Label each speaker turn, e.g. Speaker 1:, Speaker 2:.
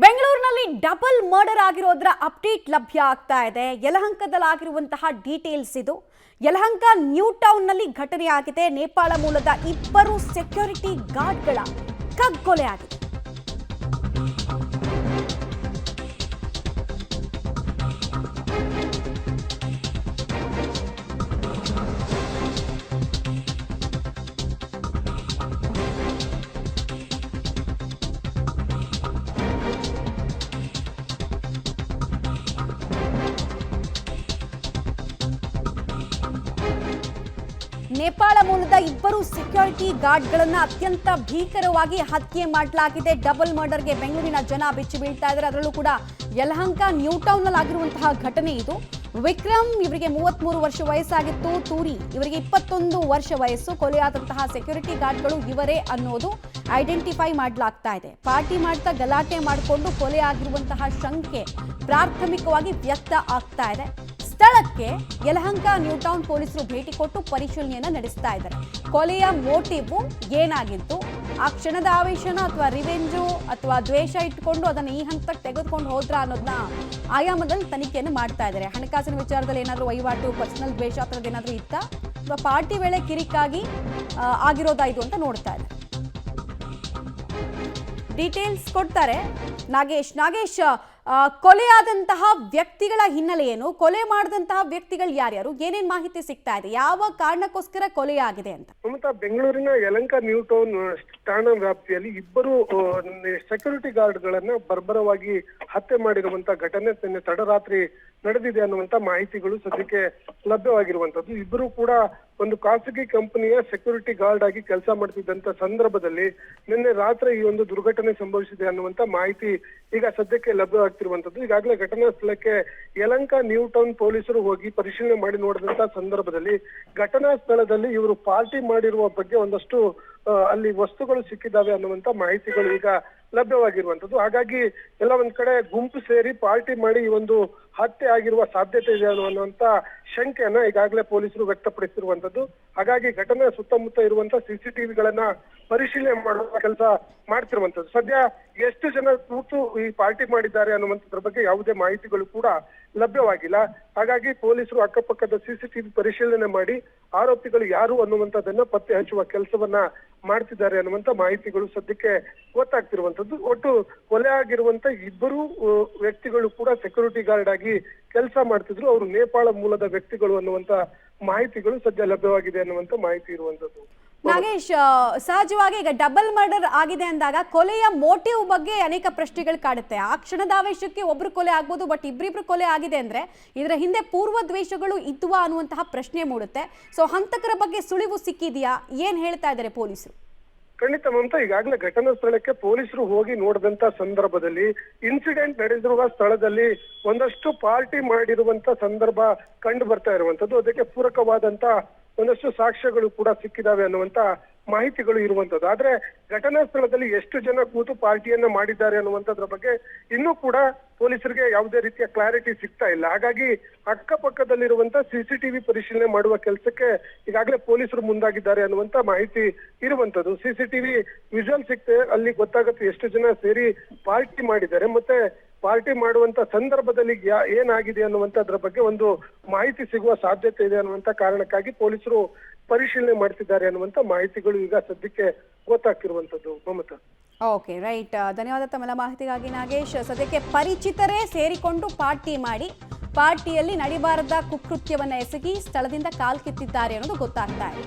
Speaker 1: ಬೆಂಗಳೂರಿನಲ್ಲಿ double murder ಆಗಿರೋದರ update ಲಭ್ಯ ಆಗ್ತಾ ಇದೆ. ಯಲಹಂಕದಲ್ಲಾಗಿರುವಂತಹ ಡೀಟೇಲ್ಸ್ ಇದು. ಯಲಹಂಕ ನ್ಯೂ ಟೌನ್ನಲ್ಲಿ ಘಟನೆ ಆಗಿದೆ. ನೇಪಾಳ ಮೂಲದ ಇಬ್ಬರು ಸೆಕ್ಯೂರಿಟಿ ಗಾರ್ಡ್ಗಳ ಕಗ್ಗೊಲೆ ಆಗಿದೆ. ನೇಪಾಳ ಮೂಲದ ಇಬ್ಬರು ಸೆಕ್ಯೂರಿಟಿ ಗಾರ್ಡ್ಗಳನ್ನು ಅತ್ಯಂತ ಭೀಕರವಾಗಿ ಹತ್ಯೆ ಮಾಡಲಾಗಿದೆ. ಡಬಲ್ ಮರ್ಡರ್ಗೆ ಬೆಂಗಳೂರಿನ ಜನ ಬೆಚ್ಚಿ ಬೀಳ್ತಾ ಇದ್ದಾರೆ. ಅದರಲ್ಲೂ ಕೂಡ ಯಲಹಂಕ ನ್ಯೂ ಟೌನ್ನಲ್ಲಿ ಆಗಿರುವಂತಹ ಘಟನೆ ಇದು. ವಿಕ್ರಮ್ ಇವರಿಗೆ 33 ವರ್ಷ ವಯಸ್ಸಾಗಿತ್ತು. ತೂರಿ ಇವರಿಗೆ 21 ವರ್ಷ ವಯಸ್ಸು. ಕೊಲೆಯಾದಂತಹ ಸೆಕ್ಯೂರಿಟಿ ಗಾರ್ಡ್ಗಳು ಇವರೇ ಅನ್ನೋದು ಐಡೆಂಟಿಫೈ ಮಾಡಲಾಗ್ತಾ ಇದೆ. ಪಾರ್ಟಿ ಮಾಡ್ತಾ ಗಲಾಟೆ ಮಾಡಿಕೊಂಡು ಕೊಲೆ ಆಗಿರುವಂತಹ ಶಂಕೆ ಪ್ರಾಥಮಿಕವಾಗಿ ವ್ಯಕ್ತ ಆಗ್ತಾ ಇದೆ. ಸ್ಥಳಕ್ಕೆ ಯಲಹಂಕ ನ್ಯೂ ಟೌನ್ ಪೊಲೀಸರು ಭೇಟಿ ಕೊಟ್ಟು ಪರಿಶೀಲನೆಯನ್ನ ನಡೆಸ್ತಾ ಇದ್ದಾರೆ. ಕೊಲೆಯ ಮೋಟಿವ್ ಏನಾಗಿತ್ತು, ಆ ಕ್ಷಣದ ಆವೇಶನ ಅಥವಾ ರಿವೆಂಜು ಅಥವಾ ದ್ವೇಷ ಇಟ್ಕೊಂಡು ಅದನ್ನು ಈ ಹಂತಕ್ಕೆ ತೆಗೆದುಕೊಂಡು ಹೋದ್ರ ಅನ್ನೋದನ್ನ ಆಯಾಮದಲ್ಲಿ ತನಿಖೆಯನ್ನು ಮಾಡ್ತಾ ಇದ್ದಾರೆ. ಹಣಕಾಸಿನ ವಿಚಾರದಲ್ಲಿ ಏನಾದರೂ ವಹಿವಾಟು, ಪರ್ಸನಲ್ ದ್ವೇಷ ಆ ಥರದ್ದು ಏನಾದರೂ ಇತ್ತಾ ಅಥವಾ ಪಾರ್ಟಿ ವೇಳೆ ಕಿರಿಕಾಗಿ ಆಗಿರೋದಾ ಇದು ಅಂತ ನೋಡ್ತಾ ಇದ್ದಾರೆ. ಡೀಟೇಲ್ಸ್ ಕೊಡ್ತಾರೆ ನಾಗೇಶ್. ಕೊಲೆಯಾದಂತಹ ವ್ಯಕ್ತಿಗಳ ಹಿನ್ನೆಲೆ ಏನು, ಕೊಲೆ ಮಾಡಿದಂತಹ ವ್ಯಕ್ತಿಗಳು ಯಾರ್ಯಾರು, ಏನೇನ್ ಮಾಹಿತಿ ಸಿಗ್ತಾ ಇದೆ, ಯಾವ ಕಾರಣಕ್ಕೋಸ್ಕರ ಕೊಲೆಯಾಗಿದೆ ಅಂತ?
Speaker 2: ಮಮತಾ, ಬೆಂಗಳೂರಿನ ಯಲಹಂಕ ನ್ಯೂ ಟೌನ್ ಠಾಣಾ ವ್ಯಾಪ್ತಿಯಲ್ಲಿ ಇಬ್ಬರು ಸೆಕ್ಯೂರಿಟಿ ಗಾರ್ಡ್ ಗಳನ್ನ ಬರ್ಬರವಾಗಿ ಹತ್ಯೆ ಮಾಡಿರುವಂತಹ ಘಟನೆ ನಿನ್ನೆ ತಡರಾತ್ರಿ ನಡೆದಿದೆ ಅನ್ನುವಂತ ಮಾಹಿತಿಗಳು ಸದ್ಯಕ್ಕೆ ಲಭ್ಯವಾಗಿರುವಂತದ್ದು. ಇಬ್ಬರು ಕೂಡ ಒಂದು ಖಾಸಗಿ ಕಂಪನಿಯ ಸೆಕ್ಯೂರಿಟಿ ಗಾರ್ಡ್ ಆಗಿ ಕೆಲಸ ಮಾಡ್ತಿದ್ದಂತ ಸಂದರ್ಭದಲ್ಲಿ ನಿನ್ನೆ ರಾತ್ರಿ ಈ ಒಂದು ದುರ್ಘಟನೆ ಸಂಭವಿಸಿದೆ ಅನ್ನುವಂತ ಮಾಹಿತಿ ಈಗ ಸದ್ಯಕ್ಕೆ ಲಭ್ಯವಾಗ್ತಿರುವಂತದ್ದು. ಈಗಾಗಲೇ ಘಟನಾ ಸ್ಥಳಕ್ಕೆ ಯಲಹಂಕ ನ್ಯೂ ಟೌನ್ ಪೊಲೀಸರು ಹೋಗಿ ಪರಿಶೀಲನೆ ಮಾಡಿ ನೋಡಿದಂತ ಸಂದರ್ಭದಲ್ಲಿ ಘಟನಾ ಸ್ಥಳದಲ್ಲಿ ಇವರು ಪಾರ್ಟಿ ಮಾಡಿರುವ ಬಗ್ಗೆ ಒಂದಷ್ಟು ಅಲ್ಲಿ ವಸ್ತುಗಳು ಸಿಕ್ಕಿದ್ದಾವೆ ಅನ್ನುವಂತ ಮಾಹಿತಿಗಳು ಈಗ ಲಭ್ಯವಾಗಿರುವಂತದ್ದು. ಹಾಗಾಗಿ ಎಲ್ಲ ಒಂದ್ ಕಡೆ ಗುಂಪು ಸೇರಿ ಪಾರ್ಟಿ ಮಾಡಿ ಈ ಒಂದು ಹತ್ಯೆ ಆಗಿರುವ ಸಾಧ್ಯತೆ ಇದೆ ಅನ್ನುವಂತ ಶಂಕೆಯನ್ನ ಈಗಾಗಲೇ ಪೊಲೀಸರು ವ್ಯಕ್ತಪಡಿಸಿರುವಂತದ್ದು. ಹಾಗಾಗಿ ಘಟನೆ ಸುತ್ತಮುತ್ತ ಇರುವಂತ ಸಿಸಿಟಿವಿಗಳನ್ನ ಪರಿಶೀಲನೆ ಮಾಡುವ ಕೆಲಸ ಮಾಡ್ತಿರುವಂತದ್ದು. ಸದ್ಯ ಎಷ್ಟು ಜನ ಕೂತು ಈ ಪಾರ್ಟಿ ಮಾಡಿದ್ದಾರೆ ಅನ್ನುವಂಥದ್ರ ಬಗ್ಗೆ ಯಾವುದೇ ಮಾಹಿತಿಗಳು ಕೂಡ ಲಭ್ಯವಾಗಿಲ್ಲ. ಹಾಗಾಗಿ ಪೊಲೀಸರು ಅಕ್ಕಪಕ್ಕದ ಸಿಸಿಟಿವಿ ಪರಿಶೀಲನೆ ಮಾಡಿ ಆರೋಪಿಗಳು ಯಾರು ಅನ್ನುವಂಥದ್ದನ್ನ ಪತ್ತೆ ಹಚ್ಚುವ ಕೆಲಸವನ್ನ ಮಾಡ್ತಿದ್ದಾರೆ ಅನ್ನುವಂತ ಮಾಹಿತಿಗಳು ಸದ್ಯಕ್ಕೆ ಗೊತ್ತಾಗ್ತಿರುವಂತದ್ದು. ಒಟ್ಟು ಕೊಲೆ ಆಗಿರುವಂತ ಇಬ್ಬರು ವ್ಯಕ್ತಿಗಳು ಕೂಡ ಸೆಕ್ಯೂರಿಟಿ ಗಾರ್ಡ್ ಆಗಿ ಕೆಲಸ ಮಾಡ್ತಿದ್ರು. ಅವರು ನೇಪಾಳ ಮೂಲದ ವ್ಯಕ್ತಿಗಳು ಅನ್ನುವಂತ ಮಾಹಿತಿಗಳು ಸದ್ಯ ಲಭ್ಯವಾಗಿದೆ ಅನ್ನುವಂತ ಮಾಹಿತಿ ಇರುವಂತದ್ದು.
Speaker 1: ನಾಗೇಶ್, ಸಹಜವಾಗಿ ಈಗ ಡಬಲ್ ಮರ್ಡರ್ ಆಗಿದೆ ಅಂದಾಗ ಕೊಲೆಯ ಮೋಟಿವ್ ಬಗ್ಗೆ ಅನೇಕ ಪ್ರಶ್ನೆಗಳು ಕಾಡುತ್ತೆ. ಆ ಕ್ಷಣದ ಆವೇಶಕ್ಕೆ ಒಬ್ರು ಕೊಲೆ ಆಗ್ಬೋದು, ಬಟ್ ಇಬ್ರಿಬ್ರು ಕೊಲೆ ಆಗಿದೆ ಅಂದ್ರೆ ಇದರ ಹಿಂದೆ ಪೂರ್ವ ದ್ವೇಷಗಳು ಇದ್ವಾ ಅನ್ನುವಂತಹ ಪ್ರಶ್ನೆ ಮೂಡುತ್ತೆ. ಸೊ ಹಂತಕರ ಬಗ್ಗೆ ಸುಳಿವು ಸಿಕ್ಕಿದೆಯಾ, ಏನ್ ಹೇಳ್ತಾ ಇದ್ದಾರೆ ಪೊಲೀಸರು?
Speaker 2: ಖಂಡಿತ ಮಮತಾ, ಈಗಾಗಲೇ ಘಟನಾ ಸ್ಥಳಕ್ಕೆ ಪೊಲೀಸರು ಹೋಗಿ ನೋಡಿದಂತ ಸಂದರ್ಭದಲ್ಲಿ ಇನ್ಸಿಡೆಂಟ್ ನಡೆದಿರುವ ಸ್ಥಳದಲ್ಲಿ ಒಂದಷ್ಟು ಪಾರ್ಟಿ ಮಾಡಿರುವಂತ ಸಂದರ್ಭ ಕಂಡು ಬರ್ತಾ ಇರುವಂತದ್ದು. ಅದಕ್ಕೆ ಪೂರಕವಾದಂತ ಒಂದಷ್ಟು ಸಾಕ್ಷ್ಯಗಳು ಕೂಡ ಸಿಕ್ಕಿದಾವೆ ಅನ್ನುವಂತ ಮಾಹಿತಿಗಳು ಇರುವಂತದ್ದು. ಆದ್ರೆ ಘಟನಾ ಸ್ಥಳದಲ್ಲಿ ಎಷ್ಟು ಜನ ಕೂತು ಪಾರ್ಟಿಯನ್ನ ಮಾಡಿದ್ದಾರೆ ಅನ್ನುವಂಥದ್ರ ಬಗ್ಗೆ ಇನ್ನೂ ಕೂಡ ಪೊಲೀಸರಿಗೆ ಯಾವುದೇ ರೀತಿಯ ಕ್ಲಾರಿಟಿ ಸಿಗ್ತಾ ಇಲ್ಲ. ಹಾಗಾಗಿ ಅಕ್ಕಪಕ್ಕದಲ್ಲಿರುವಂತ ಸಿಸಿಟಿವಿ ಪರಿಶೀಲನೆ ಮಾಡುವ ಕೆಲಸಕ್ಕೆ ಈಗಾಗಲೇ ಪೊಲೀಸರು ಮುಂದಾಗಿದ್ದಾರೆ ಅನ್ನುವಂತ ಮಾಹಿತಿ ಇರುವಂತದ್ದು. ಸಿಸಿಟಿವಿ ವಿಜುವಲ್ ಸಿಕ್ತೆ ಅಲ್ಲಿ ಗೊತ್ತಾಗುತ್ತೆ ಎಷ್ಟು ಜನ ಸೇರಿ ಪಾರ್ಟಿ ಮಾಡಿದ್ದಾರೆ, ಮತ್ತೆ ಪಾರ್ಟಿ ಮಾಡುವಂತ ಸಂದರ್ಭದಲ್ಲಿ ಏನಾಗಿದೆ ಅನ್ನುವಂಥದ್ರ ಬಗ್ಗೆ ಒಂದು ಮಾಹಿತಿ ಸಿಗುವ ಸಾಧ್ಯತೆ ಇದೆ ಅನ್ನುವಂತ ಕಾರಣಕ್ಕಾಗಿ ಪೊಲೀಸರು ಪರಿಶೀಲನೆ ಮಾಡ್ತಿದ್ದಾರೆ ಅನ್ನುವಂತ ಮಾಹಿತಿಗಳು ಈಗ ಸದ್ಯಕ್ಕೆ ಗೊತ್ತಾಗ್ತಿರುವಂತದ್ದು. Mamata,
Speaker 1: okay, right. ಧನ್ಯವಾದ ತಮ್ಮೆಲ್ಲ ಮಾಹಿತಿಗಾಗಿ ನಾಗೇಶ್. ಸದ್ಯಕ್ಕೆ ಪರಿಚಿತರೇ ಸೇರಿಕೊಂಡು ಪಾರ್ಟಿ ಮಾಡಿ ಪಾರ್ಟಿಯಲ್ಲಿ ನಡಿಬಾರದ ಕುಕೃತ್ಯವನ್ನ ಎಸಗಿ ಸ್ಥಳದಿಂದ ಕಾಲ್ಕಿತ್ತಿದ್ದಾರೆ ಅನ್ನೋದು ಗೊತ್ತಾಗ್ತಾ ಇದೆ.